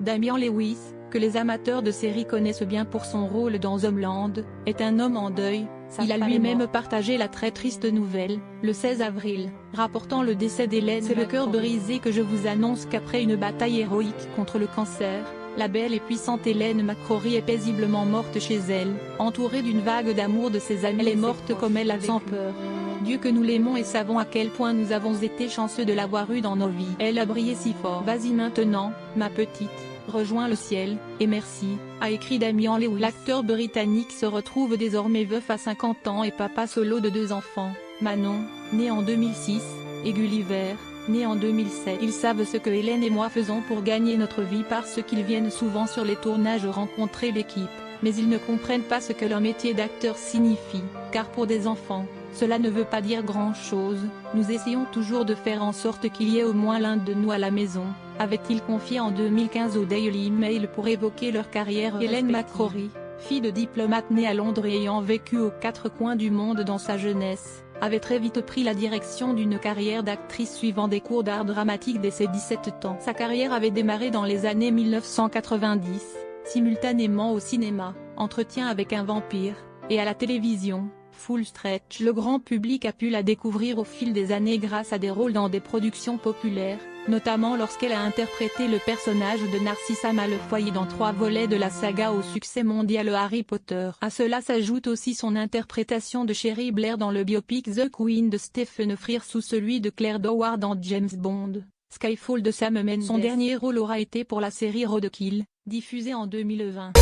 Damian Lewis, que les amateurs de séries connaissent bien pour son rôle dans Homeland, est un homme en deuil. Il a lui-même partagé la très triste nouvelle, le 16 avril, rapportant le décès d'Hélène. C'est le cœur brisé que je vous annonce qu'après une bataille héroïque contre le cancer, la belle et puissante Hélène McCrory est paisiblement morte chez elle, entourée d'une vague d'amour de ses amis. Elle est morte comme elle a vécu. Sans peur. Dieu que nous l'aimons et savons à quel point nous avons été chanceux de l'avoir eue dans nos vies. Elle a brillé si fort. Vas-y maintenant, ma petite, rejoins le ciel, et merci, a écrit Damian Lewis. L'acteur britannique se retrouve désormais veuf à 50 ans et papa solo de 2 enfants, Manon, née en 2006, et Gulliver, né en 2007. Ils savent ce que Hélène et moi faisons pour gagner notre vie parce qu'ils viennent souvent sur les tournages rencontrer l'équipe, mais ils ne comprennent pas ce que leur métier d'acteur signifie, car pour des enfants, cela ne veut pas dire grand-chose. Nous essayons toujours de faire en sorte qu'il y ait au moins l'un de nous à la maison, avait-il confié en 2015 au Daily Mail pour évoquer leur carrière. Hélène McCrory, fille de diplomate née à Londres et ayant vécu aux 4 coins du monde dans sa jeunesse, avait très vite pris la direction d'une carrière d'actrice suivant des cours d'art dramatique dès ses 17 ans. Sa carrière avait démarré dans les années 1990, simultanément au cinéma, Entretien avec un vampire, et à la télévision, Full Stretch. Le grand public a pu la découvrir au fil des années grâce à des rôles dans des productions populaires, notamment lorsqu'elle a interprété le personnage de Narcissa Malfoy dans 3 volets de la saga au succès mondial Harry Potter. À cela s'ajoute aussi son interprétation de Cherie Blair dans le biopic The Queen de Stephen Frears sous celui de Claire Doward dans James Bond, Skyfall de Sam Mendes. Son dernier rôle aura été pour la série Roadkill, diffusée en 2020.